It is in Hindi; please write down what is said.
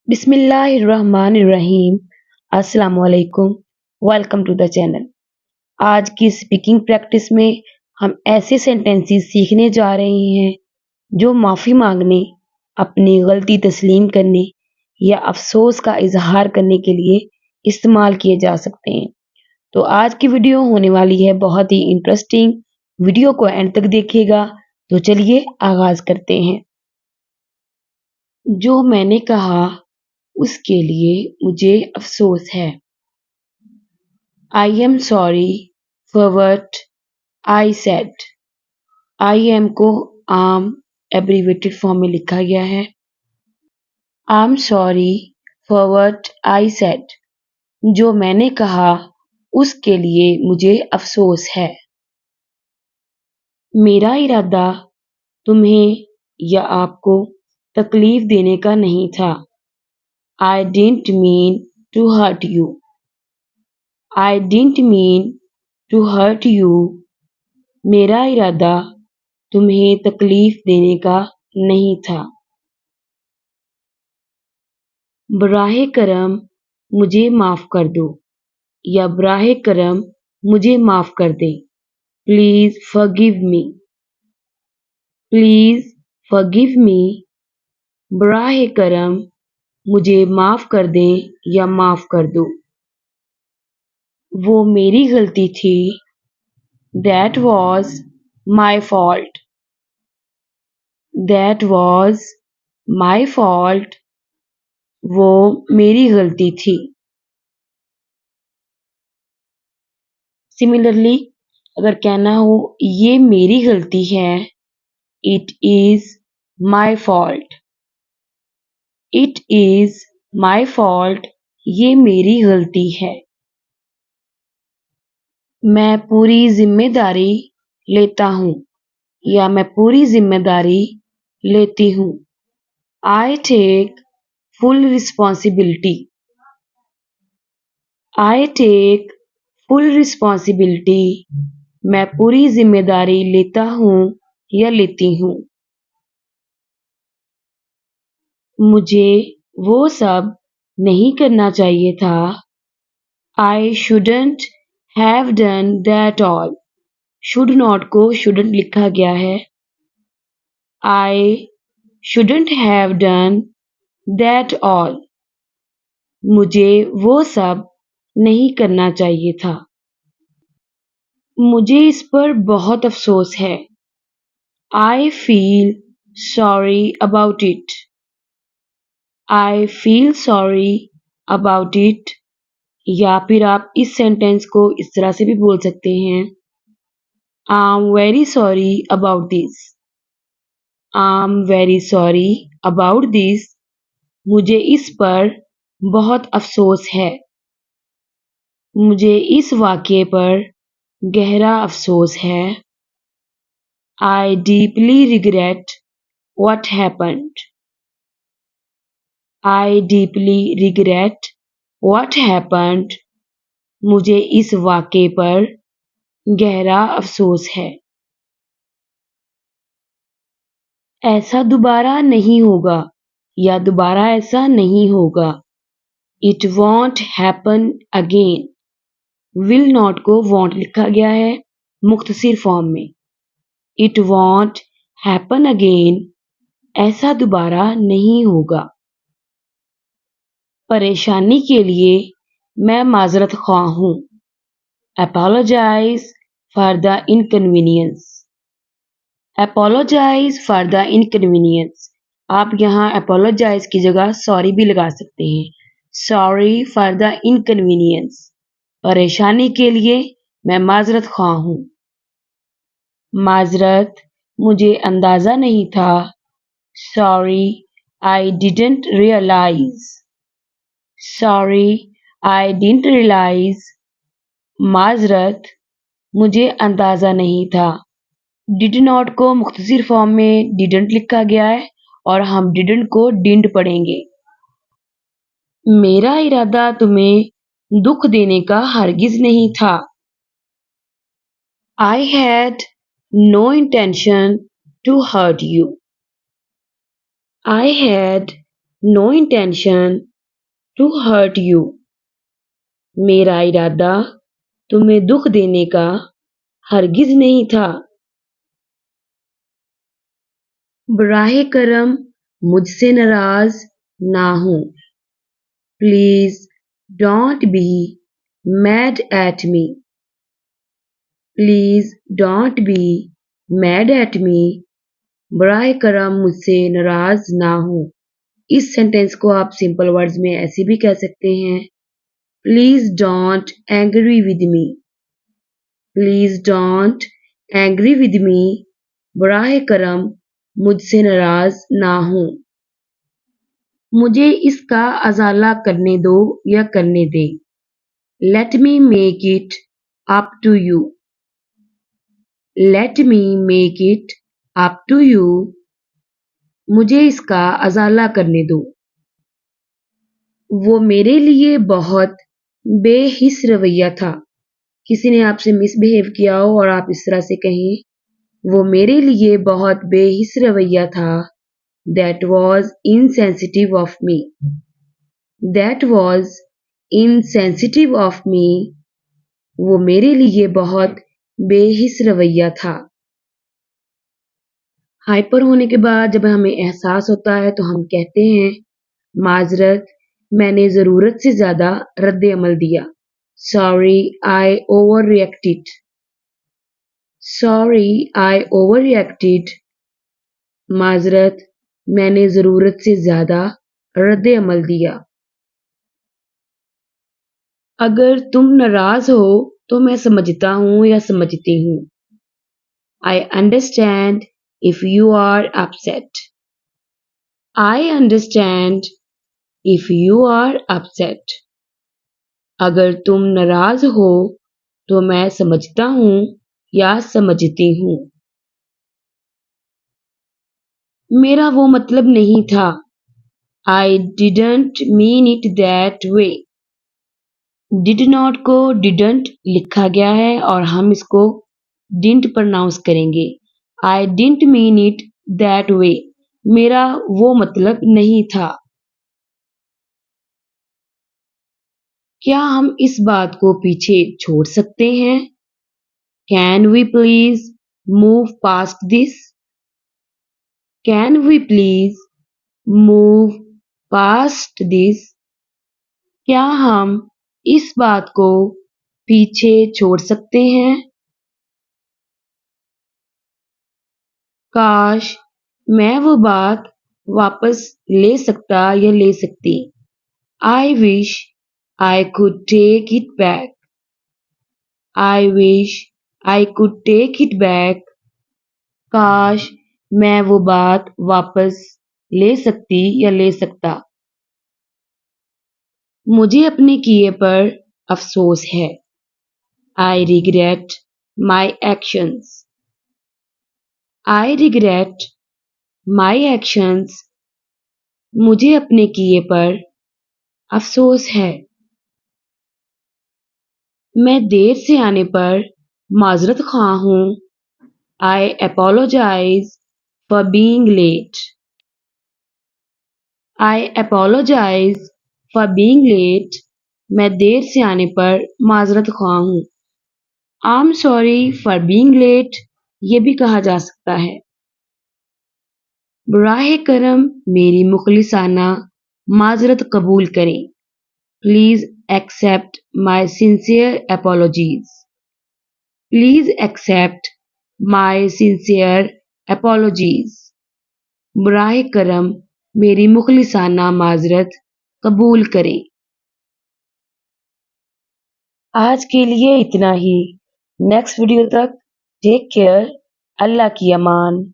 बिस्मिल्लाहिर्रहमानिर्रहीम। अस्सलाम वालेकुम। Welcome to the channel. आज की स्पीकिंग प्रैक्टिस में हम ऐसे सेंटेंसेस सीखने जा रहे हैं जो माफ़ी मांगने, अपनी गलती तस्लीम करने या अफसोस का इजहार करने के लिए इस्तेमाल किए जा सकते हैं। तो आज की वीडियो होने वाली है बहुत ही इंटरेस्टिंग। वीडियो को एंड तक देखिएगा। तो चलिए आगाज करते हैं। जो मैंने कहा उसके लिए मुझे अफसोस है। I am sorry for what I said. I am को आम एब्रीवेटेड फॉर्म में लिखा गया है। I am sorry for what I said. जो मैंने कहा उसके लिए मुझे अफसोस है। मेरा इरादा तुम्हें या आपको तकलीफ देने का नहीं था। I didn't mean to hurt you. I didn't mean to hurt you. मेरा इरादा तुम्हें तकलीफ देने का नहीं था। बराहे करम मुझे माफ कर दो या बराहे करम मुझे माफ कर दे। Please forgive me. Please forgive me. बराहे करम मुझे माफ कर दे या माफ कर दो। वो मेरी गलती थी। That was my fault. That was my fault. वो मेरी गलती थी। सिमिलरली अगर कहना हो ये मेरी गलती है, it is my fault. It is my fault. ये मेरी गलती है। मैं पूरी जिम्मेदारी लेता हूँ या मैं पूरी जिम्मेदारी लेती हूँ। I take full responsibility. I take full responsibility. मैं पूरी जिम्मेदारी लेता हूँ या लेती हूँ। मुझे वो सब नहीं करना चाहिए था। I shouldn't have done that all. Should not को shouldn't लिखा गया है। I shouldn't have done that all. मुझे वो सब नहीं करना चाहिए था। मुझे इस पर बहुत अफसोस है। I feel sorry about it. I feel sorry about it. या फिर आप इस सेंटेंस को इस तरह से भी बोल सकते हैं। I'm very sorry about this. I'm very sorry about this. मुझे इस पर बहुत अफसोस है। मुझे इस वाक़ये पर गहरा अफसोस है। I deeply regret what happened. I deeply regret what happened. मुझे इस वाक़ये पर गहरा अफसोस है। ऐसा दोबारा नहीं होगा या दोबारा ऐसा नहीं होगा। It won't happen again. Will not को won't लिखा गया है मुख्तसर फॉर्म में। It won't happen again. ऐसा दोबारा नहीं होगा। परेशानी के लिए मैं माजरत ख्वाह हूँ। Apologize for the inconvenience. Apologize for the inconvenience. आप यहाँ apologize की जगह sorry भी लगा सकते हैं। Sorry for the inconvenience. परेशानी के लिए मैं माजरत ख्वाह हूँ। माजरत मुझे अंदाजा नहीं था। Sorry, I didn't realize. Sorry, I didn't realize. माजरत मुझे अंदाजा नहीं था। Did not को मुख्तसर फॉर्म में didn't लिखा गया है और हम didn't को didn't पढ़ेंगे। मेरा इरादा तुम्हें दुख देने का हरगिज नहीं था। I had no intention to hurt you. I had no intention to hurt you. मेरा इरादा तुम्हें दुख देने का हरगिज नहीं था। बराहे करम मुझसे नाराज ना हो। Please don't be mad at me. Please don't be mad at me. बराहे करम मुझसे नाराज ना हो। इस सेंटेंस को आप सिंपल वर्ड्स में ऐसे भी कह सकते हैं, please don't angry with me. Please don't angry with me. बराहे करम मुझसे नाराज ना हो। मुझे इसका अजाला करने दो या करने दे। Let me make it up to you. Let me make it up to you. मुझे इसका अजाला करने दो। वो मेरे लिए बहुत बेहिस रवैया था। किसी ने आपसे मिसबिहेव किया हो और आप इस तरह से कहें, वो मेरे लिए बहुत बेहिस रवैया था। That was insensitive of me. That was insensitive of me. वो मेरे लिए बहुत बेहिस रवैया था। हाइपर होने के बाद जब हमें एहसास होता है तो हम कहते हैं, माजरत, मैंने जरूरत से ज्यादा रद्द अमल दिया। Sorry, I overreacted. Sorry, I overreacted. माजरत, मैंने जरूरत से ज्यादा रद्द अमल दिया। अगर तुम नाराज हो तो मैं समझता हूँ या समझती हूँ। I understand if you are upset. I understand if you are upset. अगर तुम नाराज हो तो मैं समझता हूँ या समझती हूँ। मेरा वो मतलब नहीं था। I didn't mean it that way. Did not को didn't लिखा गया है और हम इसको didn't प्रोनाउंस करेंगे। I didn't mean it that way. मेरा वो मतलब नहीं था। क्या हम इस बात को पीछे छोड़ सकते हैं? Can we please move past this? Can we please move past this? क्या हम इस बात को पीछे छोड़ सकते हैं? काश मैं वो बात वापस ले सकता या ले सकती। I wish I could take it back. I wish I could take it back. काश मैं वो बात वापस ले सकती या ले सकता। मुझे अपने किए पर अफसोस है। I regret my actions. I regret my actions. मुझे अपने किए पर अफसोस है। मैं देर से आने पर माजरत ख्वाह हूँ। I apologize for being late. I apologize for being late. मैं देर से आने पर माजरत ख्वाह हूँ। I'm sorry for being late ये भी कहा जा सकता है। बराहे करम मेरी मुखलिसाना माजरत कबूल करें। Please accept my sincere apologies. Please accept my sincere apologies. बराहे करम मेरी मुखलिसाना माजरत कबूल करें। आज के लिए इतना ही। नेक्स्ट वीडियो तक टेक केयर। अल्लाह की अमान।